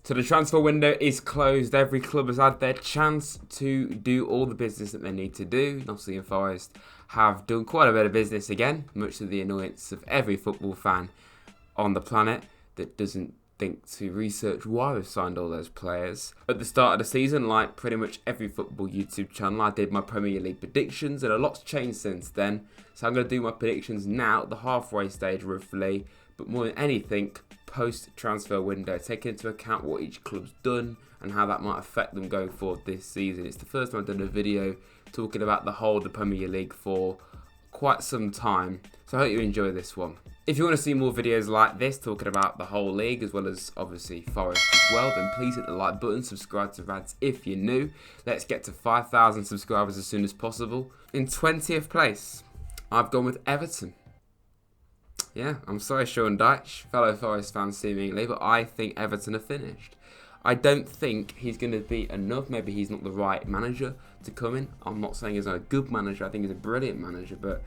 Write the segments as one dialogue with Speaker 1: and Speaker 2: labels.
Speaker 1: So the transfer window is closed. Every club has had their chance to do all the business that they need to do. Nottingham Forest have done quite a bit of business again, much to the annoyance of every football fan on the planet that doesn't think to research why we've signed all those players. At the start of the season, like pretty much every football YouTube channel, I did my Premier League predictions, and a lot's changed since then. So I'm going to do my predictions now at the halfway stage roughly, but more than anything, post-transfer window, taking into account what each club's done and how that might affect them going forward this season. It's the first time I've done a video talking about the whole of the Premier League for quite some time, so I hope you enjoy this one. If you want to see more videos like this talking about the whole league as well as obviously Forest as well, then please hit the like button, subscribe to Rads if you're new. Let's get to 5,000 subscribers as soon as possible. In 20th place, I've gone with Everton. Yeah, I'm sorry Sean Dyche, fellow Forest fan seemingly, but I think Everton are finished. I don't think he's going to be enough. Maybe he's not the right manager to come in. I'm not saying he's not a good manager. I think he's a brilliant manager, but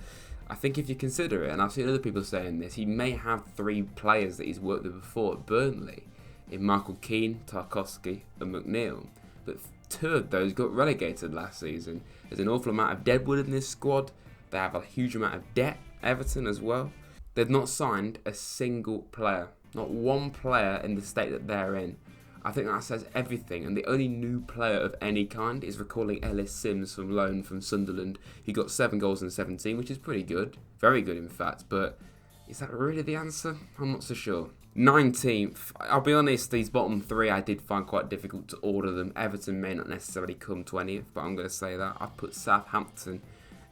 Speaker 1: I think if you consider it, and I've seen other people saying this, he may have 3 players that he's worked with before at Burnley, in Michael Keane, Tarkowski and McNeil. But 2 of those got relegated last season. There's an awful amount of deadwood in this squad. They have a huge amount of debt, Everton as well. They've not signed a single player. Not one player in the state that they're in. I think that says everything, and the only new player of any kind is recalling Ellis Sims from loan from Sunderland. He got 7 goals in 17, which is pretty good. Very good, in fact, but is that really the answer? I'm not so sure. 19th. I'll be honest, these bottom 3 I did find quite difficult to order them. Everton may not necessarily come 20th, but I'm going to say that. I've put Southampton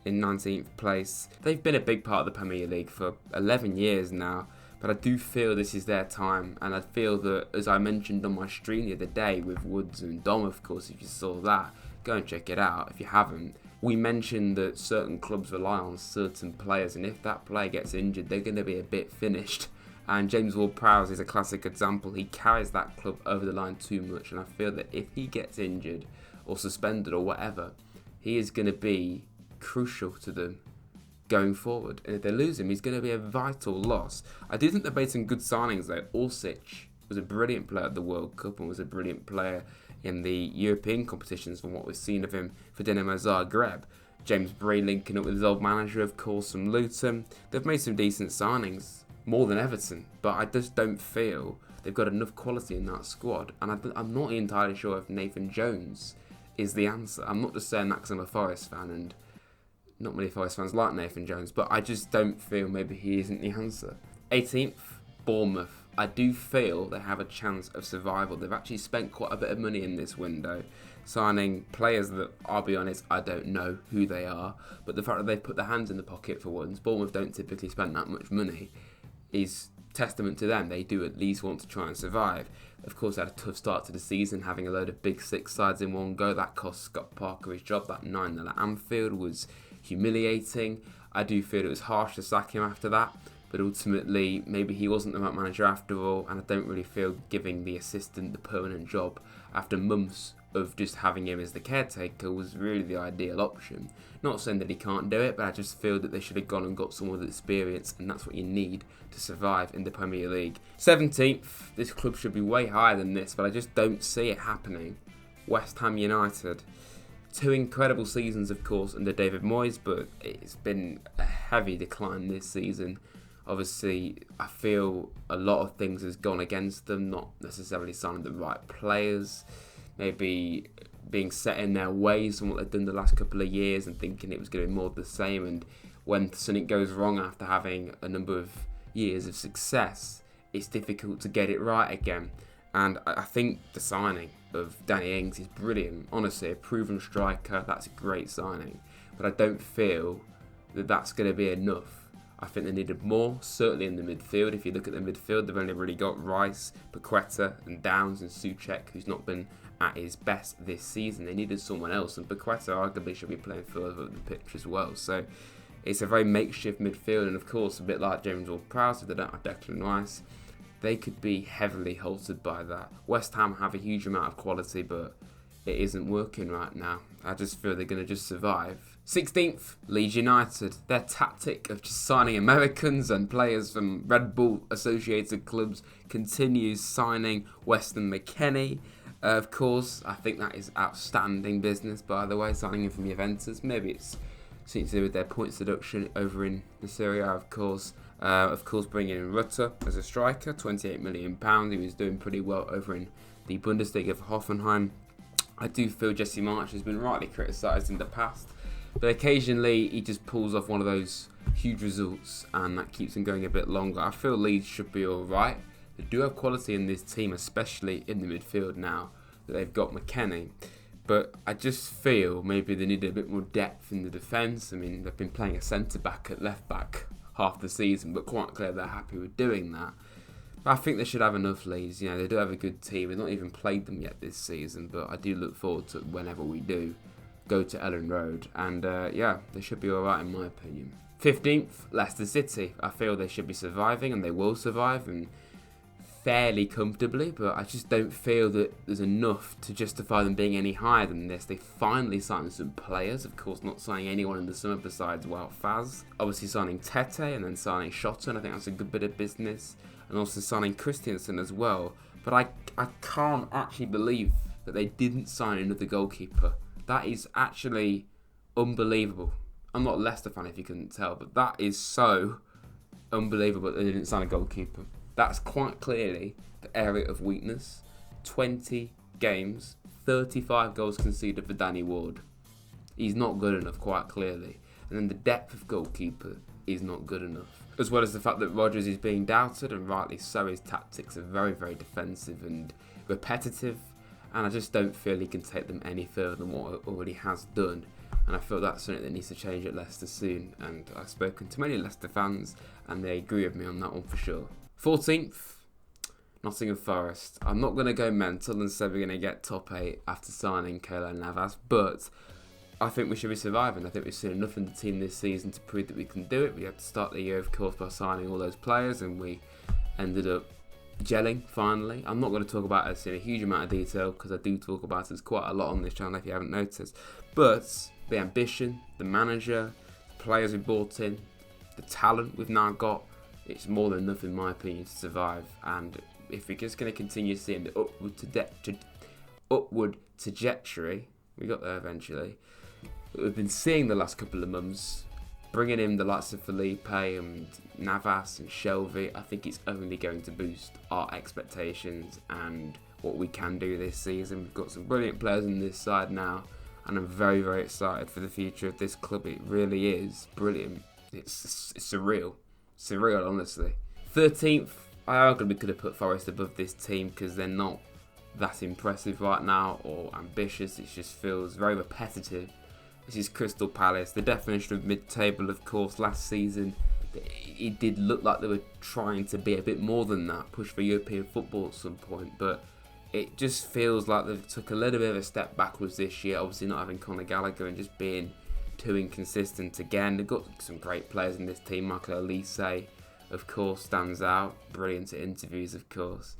Speaker 1: in 19th place. They've been a big part of the Premier League for 11 years now. But I do feel this is their time, and I feel that, as I mentioned on my stream the other day with Woods and Dom, of course, if you saw that, go and check it out if you haven't. We mentioned that certain clubs rely on certain players, and if that player gets injured, they're going to be a bit finished. And James Ward-Prowse is a classic example. He carries that club over the line too much, and I feel that if he gets injured or suspended or whatever, he is going to be crucial to them going forward, and if they lose him, he's going to be a vital loss. I do think they've made some good signings though. Orsic was a brilliant player at the World Cup and was a brilliant player in the European competitions from what we've seen of him for Dinamo Zagreb. James Bray linking up with his old manager, of course, from Luton. They've made some decent signings, more than Everton, but I just don't feel they've got enough quality in that squad, and I'm not entirely sure if Nathan Jones is the answer. I'm not just saying that because I'm a Forest fan, and not many Forest fans like Nathan Jones, but I just don't feel maybe he isn't the answer. 18th, Bournemouth. I do feel they have a chance of survival. They've actually spent quite a bit of money in this window, signing players that, I'll be honest, I don't know who they are. But the fact that they've put their hands in the pocket for once, Bournemouth don't typically spend that much money, is testament to them. They do at least want to try and survive. Of course, they had a tough start to the season, having a load of big 6 sides in one go. That cost Scott Parker his job. That 9-0 at Anfield was humiliating. I do feel it was harsh to sack him after that, but ultimately maybe he wasn't the right manager after all, and I don't really feel giving the assistant the permanent job after months of just having him as the caretaker was really the ideal option. Not saying that he can't do it, but I just feel that they should have gone and got someone with experience, and that's what you need to survive in the Premier League. 17th, this club should be way higher than this, but I just don't see it happening. West Ham United. 2 incredible seasons, of course, under David Moyes, but it's been a heavy decline this season. Obviously, I feel a lot of things has gone against them, not necessarily signing the right players, maybe being set in their ways from what they've done the last couple of years and thinking it was going to be more of the same, and when something goes wrong after having a number of years of success, it's difficult to get it right again. And I think the signing of Danny Ings is brilliant. Honestly, a proven striker, that's a great signing. But I don't feel that that's going to be enough. I think they needed more, certainly in the midfield. If you look at the midfield, they've only really got Rice, Paqueta and Downs and Souček, who's not been at his best this season. They needed someone else, and Paqueta arguably should be playing further up the pitch as well. So it's a very makeshift midfield, and of course, a bit like James Ward-Prowse, if they don't have Declan Rice, they could be heavily halted by that. West Ham have a huge amount of quality, but it isn't working right now. I just feel they're going to just survive 16th, Leeds United. Their tactic of just signing Americans and players from Red Bull associated clubs continues, signing Weston McKennie. Of course, I think that is outstanding business, by the way, signing him from Juventus. Maybe it's something to do with their points deduction over in the Serie A, of course. Bringing in Rutter as a striker, £28 million. He was doing pretty well over in the Bundesliga for Hoffenheim. I do feel Jesse Marsch has been rightly criticised in the past, but occasionally he just pulls off one of those huge results and that keeps him going a bit longer. I feel Leeds should be alright. They do have quality in this team, especially in the midfield now that they've got McKennie. But I just feel maybe they need a bit more depth in the defence. I mean, they've been playing a centre-back at left-back half the season, but quite clear they're happy with doing that. But I think they should have enough leads. They do have a good team. We've not even played them yet this season, but I do look forward to whenever we do go to Ellen Road. And they should be alright in my opinion. 15th, Leicester City. I feel they should be surviving, and they will survive, and fairly comfortably, but I just don't feel that there's enough to justify them being any higher than this. They finally signed some players, of course not signing anyone in the summer besides Wout Faz. Obviously signing Tete and then signing Schotten, I think that's a good bit of business, and also signing Christiansen as well. But I can't actually believe that they didn't sign another goalkeeper. That is actually unbelievable. I'm not a Leicester fan if you couldn't tell, but that is so unbelievable that they didn't sign a goalkeeper. That's quite clearly the area of weakness. 20 games, 35 goals conceded for Danny Ward. He's not good enough, quite clearly. And then the depth of goalkeeper is not good enough. As well as the fact that Rodgers is being doubted, and rightly so. His tactics are very, very defensive and repetitive. And I just don't feel he can take them any further than what he already has done. And I feel that's something that needs to change at Leicester soon. And I've spoken to many Leicester fans, and they agree with me on that one for sure. 14th, Nottingham Forest. I'm not going to go mental and say we're going to get top 8 after signing Keylor Navas, but I think we should be surviving. I think we've seen enough in the team this season to prove that we can do it. We had to start the year, of course, by signing all those players, and we ended up gelling finally. I'm not going to talk about this in a huge amount of detail because I do talk about it quite a lot on this channel if you haven't noticed. But the ambition, the manager, the players we brought in, the talent we've now got, it's more than enough in my opinion to survive. And if we're just going to continue seeing the upward trajectory, we got there eventually, that we've been seeing the last couple of months, bringing in the likes of Felipe and Navas and Shelvey, I think it's only going to boost our expectations and what we can do this season. We've got some brilliant players on this side now, and I'm very, very excited for the future of this club. It really is brilliant. It's surreal. Surreal, honestly. 13th, I arguably could have put Forest above this team because they're not that impressive right now or ambitious. It just feels very repetitive. This is Crystal Palace. The definition of mid-table, of course, last season, it did look like they were trying to be a bit more than that, push for European football at some point, but it just feels like they've took a little bit of a step backwards this year, obviously not having Conor Gallagher and just being too inconsistent again. They've got some great players in this team. Michael Elise, of course, stands out. Brilliant at interviews, of course.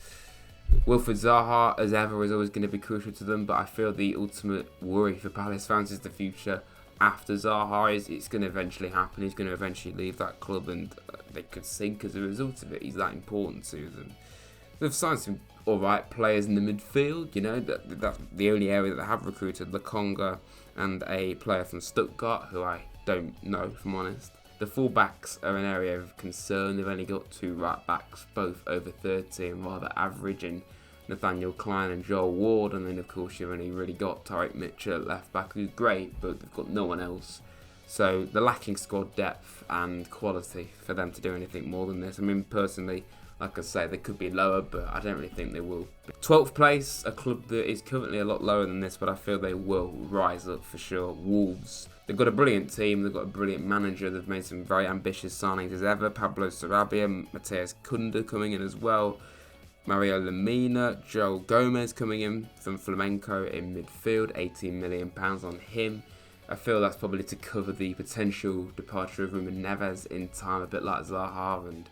Speaker 1: Wilfried Zaha, as ever, is always going to be crucial to them, but I feel the ultimate worry for Palace fans is the future after Zaha. It's going to eventually happen. He's going to eventually leave that club, and they could sink as a result of it. He's that important to them. They've signed some alright players in the midfield, that's the only area that they have recruited. Lokonga and a player from Stuttgart, who I don't know, if I'm honest. The full-backs are an area of concern. They've only got 2 right-backs, both over 30 and rather average, in Nathaniel Klein and Joel Ward. And then, of course, you've only really got Tariq Mitchell at left-back, who's great, but they've got no one else. So they're lacking squad depth and quality for them to do anything more than this. I mean, personally, like I say, they could be lower, but I don't really think they will. 12th place, a club that is currently a lot lower than this, but I feel they will rise up for sure. Wolves. They've got a brilliant team, they've got a brilliant manager, they've made some very ambitious signings as ever. Pablo Sarabia, Mateus Cunda coming in as well. Mario Lemina, Joel Gomez coming in from Flamenco in midfield, £18 million on him. I feel that's probably to cover the potential departure of Ruben Neves in time, a bit like Zaha and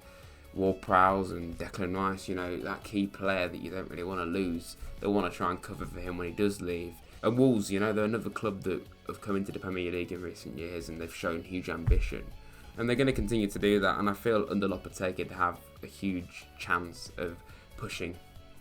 Speaker 1: Ward-Prowse and Declan Rice, that key player that you don't really want to lose. They want to try and cover for him when he does leave. And Wolves, they're another club that have come into the Premier League in recent years and they've shown huge ambition. And they're going to continue to do that. And I feel under Lopetegui they have a huge chance of pushing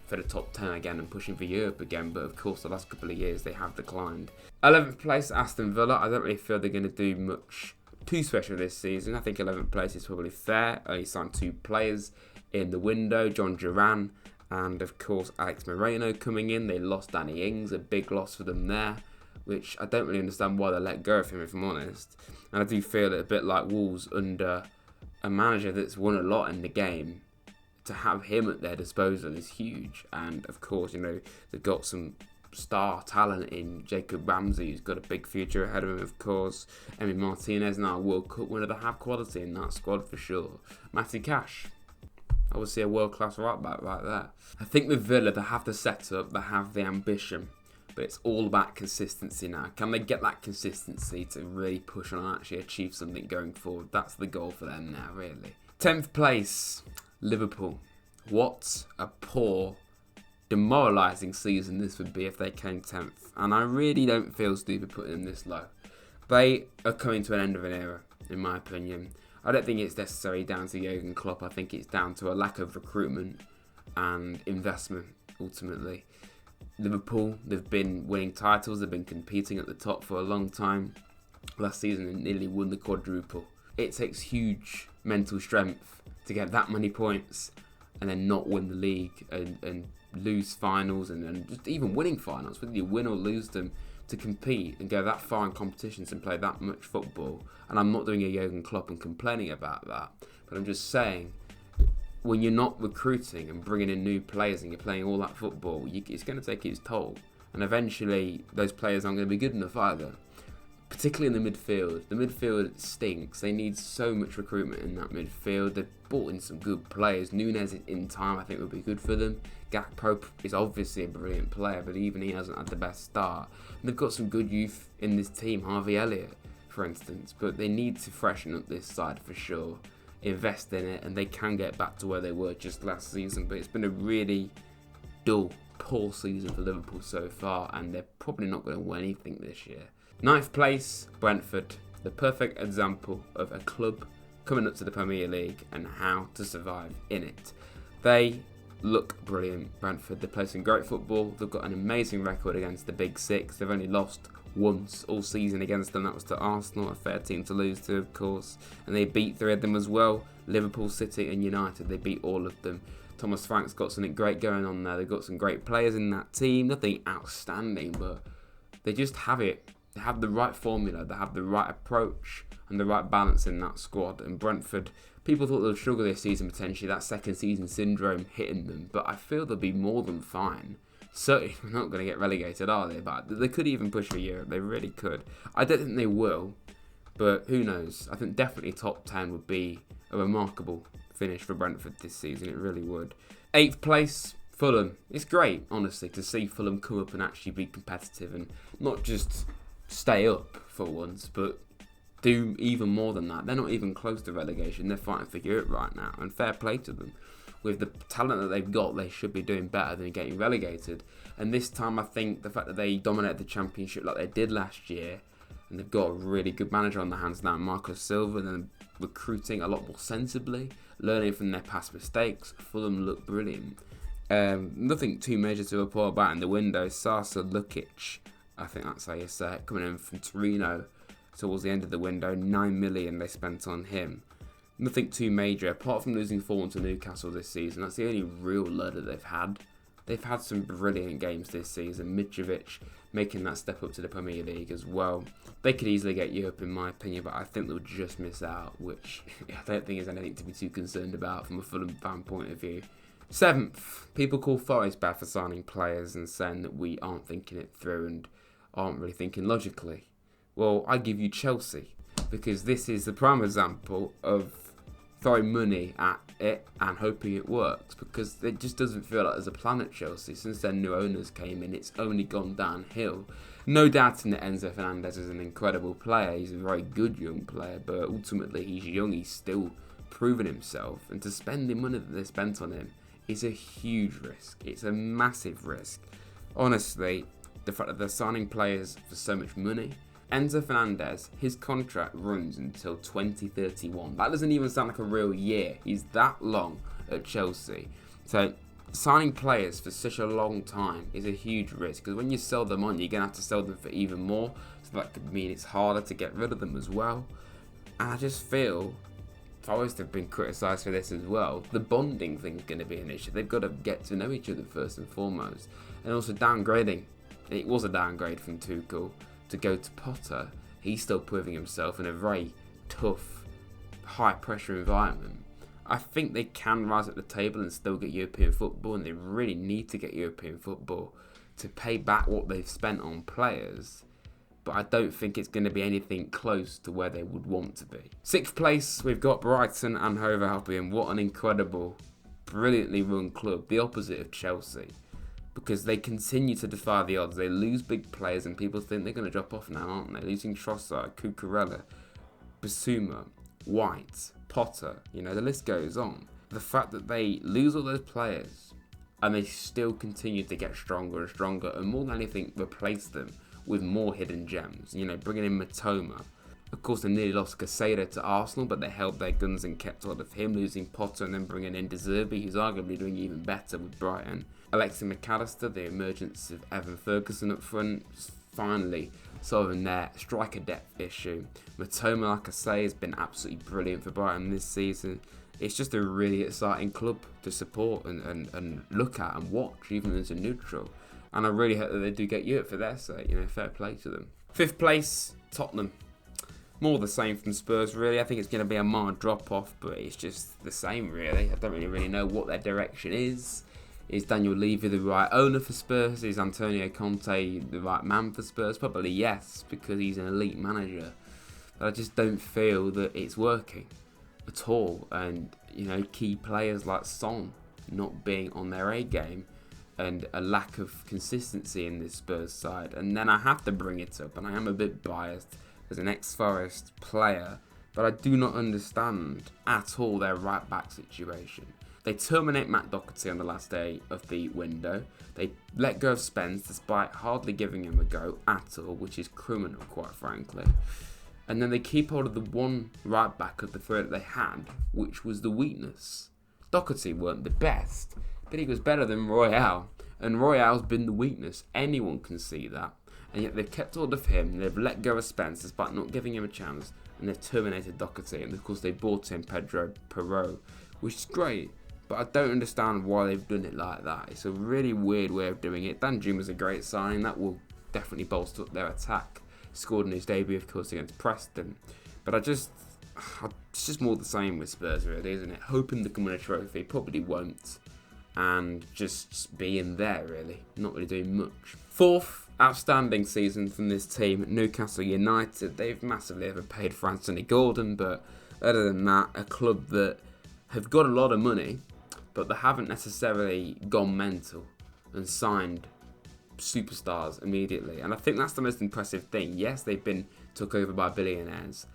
Speaker 1: for the top 10 again and pushing for Europe again. But of course, the last couple of years they have declined. 11th place, Aston Villa. I don't really feel they're going to do much too special this season. I think 11th place is probably fair. Only signed 2 players in the window, John Duran and of course Alex Moreno coming in. They lost Danny Ings, a big loss for them there, which I don't really understand why they let go of him, if I'm honest. And I do feel it a bit like Wolves under a manager that's won a lot in the game. To have him at their disposal is huge. And of course, they've got some star talent in Jacob Ramsey, who's got a big future ahead of him, of course. Emi Martinez, now a World Cup winner. They have quality in that squad for sure. Matty Cash, obviously a world-class right back right there. I think with Villa, they have the setup, they have the ambition, but it's all about consistency now. Can they get that consistency to really push on and actually achieve something going forward? That's the goal for them now, really. 10th place, Liverpool. What a poor, demoralising season this would be if they came 10th. And I really don't feel stupid putting them this low. They are coming to an end of an era, in my opinion. I don't think it's necessarily down to Jurgen Klopp. I think it's down to a lack of recruitment and investment, ultimately. Liverpool, they've been winning titles. They've been competing at the top for a long time. Last season, they nearly won the quadruple. It takes huge mental strength to get that many points and then not win the league and lose finals and just even winning finals, whether you win or lose them, to compete and go that far in competitions and play that much football. And I'm not doing a Jurgen Klopp and complaining about that, but I'm just saying, when you're not recruiting and bringing in new players and you're playing all that football, it's going to take its toll. And eventually, those players aren't going to be good enough either. Particularly in the midfield. The midfield stinks. They need so much recruitment in that midfield. They've brought in some good players. Nunez in time I think would be good for them. Gakpo is obviously a brilliant player, but even he hasn't had the best start. And they've got some good youth in this team. Harvey Elliott, for instance. But they need to freshen up this side for sure. Invest in it, and they can get back to where they were just last season. But it's been a really dull, poor season for Liverpool so far, and they're probably not going to win anything this year. 9th place, Brentford. The perfect example of a club coming up to the Premier League and how to survive in it. They look brilliant, Brentford. They're playing some great football. They've got an amazing record against the Big Six. They've only lost once all season against them. That was to Arsenal, a fair team to lose to, of course. And they beat 3 of them as well. Liverpool, City and United. They beat all of them. Thomas Frank's got something great going on there. They've got some great players in that team. Nothing outstanding, but they just have it. They have the right formula, they have the right approach and the right balance in that squad. And Brentford, people thought they'd struggle this season potentially, that second season syndrome hitting them. But I feel they'll be more than fine. Certainly not going to get relegated, are they? But they could even push for Europe, they really could. I don't think they will, but who knows? I think definitely top 10 would be a remarkable finish for Brentford this season, it really would. 8th place, Fulham. It's great, honestly, to see Fulham come up and actually be competitive and not just stay up for once, but do even more than that. They're not even close to relegation. They're fighting for Europe right now, and fair play to them. With the talent that they've got, they should be doing better than getting relegated. And this time, I think the fact that they dominated the Championship like they did last year, and they've got a really good manager on their hands now, Marco Silva, and then recruiting a lot more sensibly, learning from their past mistakes. Fulham look brilliant. Nothing too major to report about in the window. Sasa Lukic, I think that's how you say it, coming in from Torino towards the end of the window. 9 million they spent on him. Nothing too major, apart from losing 4-1 to Newcastle this season. That's the only real ladder they've had. They've had some brilliant games this season. Mitrovic making that step up to the Premier League as well. They could easily get Europe in my opinion, but I think they'll just miss out, which I don't think is anything to be too concerned about from a Fulham fan point of view. 7th, people call Forest bad for signing players and saying that we aren't thinking it through and aren't really thinking logically. Well, I give you Chelsea, because this is the prime example of throwing money at it and hoping it works, because it just doesn't feel like there's a plan at Chelsea. Since their new owners came in, it's only gone downhill. No doubting that Enzo Fernandez is an incredible player. He's a very good young player, but ultimately he's young, he's still proving himself, and to spend the money that they spent on him is a huge risk. It's a massive risk. Honestly, the fact that they're signing players for so much money. Enzo Fernandez, his contract runs until 2031. That doesn't even sound like a real year. He's that long at Chelsea. So signing players for such a long time is a huge risk, because when you sell them on, you're going to have to sell them for even more. So that could mean it's harder to get rid of them as well. And I just feel Forest have been criticised for this as well. The bonding thing's going to be an issue. They've got to get to know each other first and foremost. And also downgrading. It was a downgrade from Tuchel to go to Potter. He's still proving himself in a very tough, high pressure environment. I think they can rise at the table and still get European football, and they really need to get European football to pay back what they've spent on players. But I don't think it's going to be anything close to where they would want to be. 6th place, we've got Brighton and Hove Albion. What an incredible, brilliantly run club. The opposite of Chelsea. Because they continue to defy the odds. They lose big players and people think they're going to drop off now, aren't they? Losing Trossard, Cucurella, Bissouma, White, Potter, the list goes on. The fact that they lose all those players and they still continue to get stronger and stronger, and more than anything replace them with more hidden gems. Bringing in Matoma. Of course, they nearly lost Casado to Arsenal, but they held their guns and kept hold of him, losing Potter and then bringing in De Zerbi, who's arguably doing even better with Brighton. Alexis McAllister, the emergence of Evan Ferguson up front, finally solving their striker depth issue. Matoma, like I say, has been absolutely brilliant for Brighton this season. It's just a really exciting club to support and look at and watch, even as a neutral. And I really hope that they do get Europe for their sake. Fair play to them. 5th place, Tottenham. More the same from Spurs, really. I think it's going to be a mild drop-off, but it's just the same, really. I don't really know what their direction is. Is Daniel Levy the right owner for Spurs? Is Antonio Conte the right man for Spurs? Probably yes, because he's an elite manager. But I just don't feel that it's working at all. And, key players like Son not being on their A game and a lack of consistency in this Spurs side. And then I have to bring it up, and I am a bit biased as an ex-Forest player, but I do not understand at all their right-back situation. They terminate Matt Doherty on the last day of the window. They let go of Spence despite hardly giving him a go at all, which is criminal, quite frankly. And then they keep hold of the one right-back of the three that they had, which was the weakness. Doherty weren't the best, but he was better than Royale. And Royale's been the weakness. Anyone can see that. And yet they've kept hold of him, they've let go of Spence despite not giving him a chance, and they've terminated Doherty. And of course they brought in Pedro Porro, which is great, but I don't understand why they've done it like that. It's a really weird way of doing it. Dan Juma's a great signing, that will definitely bolster up their attack. Scored in his debut, of course, against Preston. But it's just more the same with Spurs, really, isn't it? Hoping they can win a trophy, probably won't. And just being there, really. Not really doing much. 4th outstanding season from this team, Newcastle United. They've massively overpaid for Anthony Gordon, but other than that, a club that have got a lot of money, but they haven't necessarily gone mental and signed superstars immediately. And I think that's the most impressive thing. Yes, they've been took over by billionaires,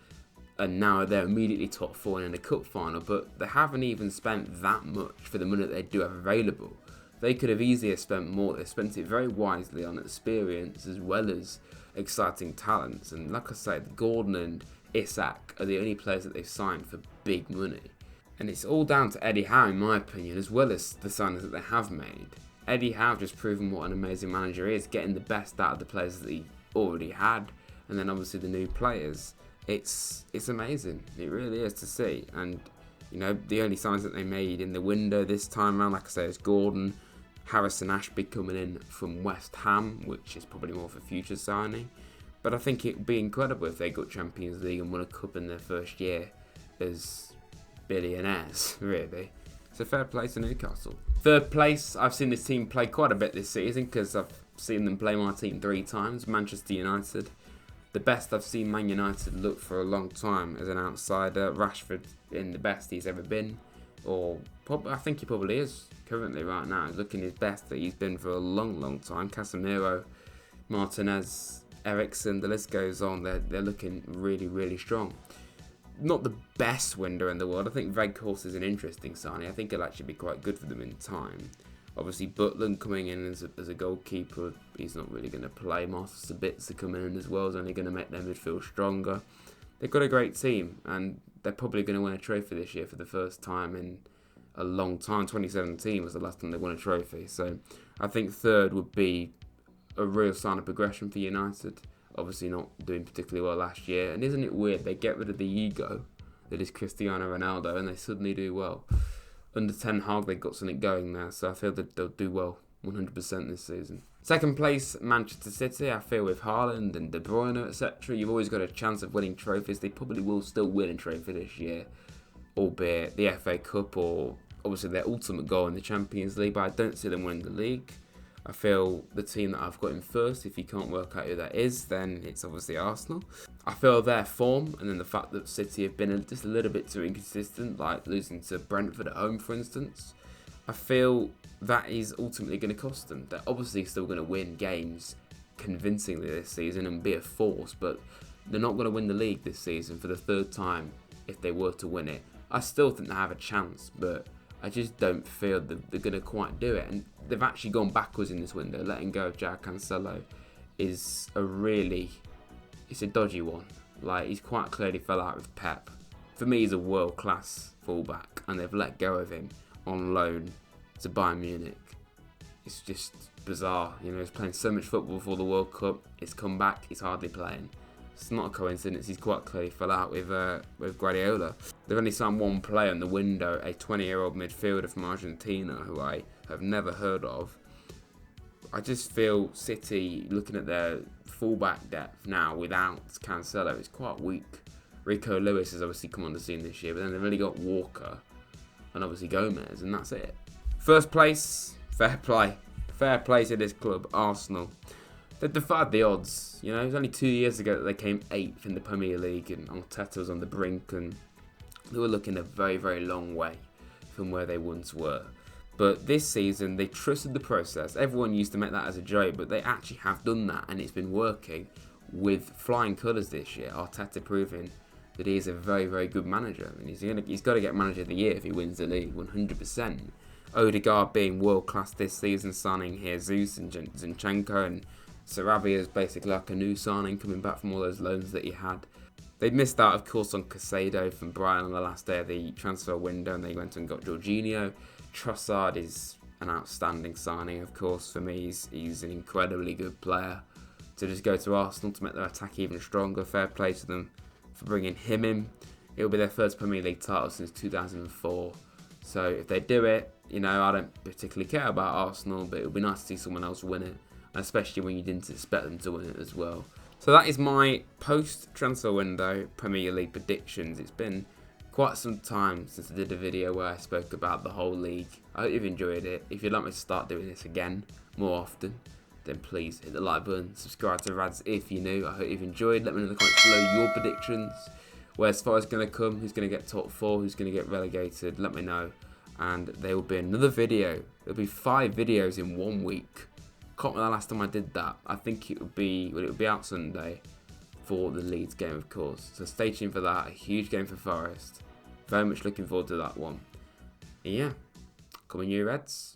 Speaker 1: and now they're immediately top 4 in a cup final, but they haven't even spent that much for the money that they do have available. They could have easily spent more. They spent it very wisely on experience as well as exciting talents. And like I said, Gordon and Isak are the only players that they've signed for big money. And it's all down to Eddie Howe, in my opinion, as well as the signings that they have made. Eddie Howe just proven what an amazing manager he is, getting the best out of the players that he already had, and then obviously the new players. It's amazing. It really is to see. And the only signings that they made in the window this time around, like I say, is Gordon, Harrison Ashby coming in from West Ham, which is probably more of a future signing. But I think it would be incredible if they got Champions League and won a cup in their first year as billionaires, really. So fair play to Newcastle. 3rd place, I've seen this team play quite a bit this season because I've seen them play my team 3 times, Manchester United. The best I've seen Man United look for a long time as an outsider. Rashford in the best he's ever been. I think he probably is currently right now. He's looking his best that he's been for a long time. Casemiro, Martinez, Eriksen, the list goes on. They're looking really strong. Not the best window in the world. I think Weghorst is an interesting signing. I think he'll actually be quite good for them in time. Obviously, Butland coming in as a goalkeeper, he's not really going to play. Marcus Sabitzer coming in as well is only going to make their midfield stronger. They've got a great team, and they're probably going to win a trophy this year for the first time in a long time. 2017 was the last time they won a trophy. So I think third would be a real sign of progression for United. Obviously not doing particularly well last year. And isn't it weird? They get rid of the ego that is Cristiano Ronaldo and they suddenly do well. Under Ten Hag, they got something going there. So I feel that they'll do well 100% this season. Second place, Manchester City. I feel with Haaland and De Bruyne, etc., you've always got a chance of winning trophies. They probably will still win a trophy this year, albeit the FA Cup or obviously their ultimate goal in the Champions League, but I don't see them winning the league. I feel the team that I've got in first, if you can't work out who that is, then it's obviously Arsenal. I feel their form, and then the fact that City have been just a little bit too inconsistent, like losing to Brentford at home, for instance. I feel that is ultimately going to cost them. They're obviously still going to win games convincingly this season and be a force, but they're not going to win the league this season for the third time if they were to win it. I still think they have a chance, but I just don't feel that they're going to quite do it. And they've actually gone backwards in this window. Letting go of João Cancelo is it's a dodgy one. Like, he's quite clearly fell out with Pep. For me, he's a world-class fullback, and they've let go of him on loan to Bayern Munich. It's just bizarre. You know, he's playing so much football before the World Cup. He's come back, he's hardly playing. It's not a coincidence. He's quite clearly fell out with Guardiola. They've only signed one player in the window, a 20-year-old midfielder from Argentina, who I have never heard of. I just feel City, looking at their fullback depth now without Cancelo, is quite weak. Rico Lewis has obviously come on the scene this year, but then they've really got Walker and obviously Gomez, and that's it. First place, fair play. Fair play to this club, Arsenal. They've defied the odds. You know, it was only 2 years ago that they came 8th in the Premier League and Arteta was on the brink, and they were looking a very, very long way from where they once were. But this season, they trusted the process. Everyone used to make that as a joke, but they actually have done that, and it's been working with flying colours this year. Arteta proving that he is a very, very good manager. I mean, he's got to get manager of the year if he wins the league, 100%. Odegaard being world-class this season, signing Jesus and Zinchenko, and Sarabia is basically like a new signing coming back from all those loans that he had. They missed out, of course, on Caicedo from Brighton on the last day of the transfer window, and they went and got Jorginho. Trossard is an outstanding signing, of course, for me. He's an incredibly good player. To just go to Arsenal to make their attack even stronger, fair play to them for bringing him in. It will be their first Premier League title since 2004. So if they do it, you know, I don't particularly care about Arsenal, but it would be nice to see someone else win it, especially when you didn't expect them to win it as well. So that is my post-transfer window Premier League predictions. It's been quite some time since I did a video where I spoke about the whole league. I hope you've enjoyed it. If you'd like me to start doing this again more often, then please hit the like button, subscribe to Rads if you're new. I hope you've enjoyed. Let me know in the comments below your predictions. Where's Forest going to come? Who's going to get top 4? Who's going to get relegated? Let me know. And there will be another video. There'll be 5 videos in 1 week. Can't remember the last time I did that. I think it would be out Sunday for the Leeds game, of course. So stay tuned for that. A huge game for Forest. Very much looking forward to that one. And yeah, coming you Reds.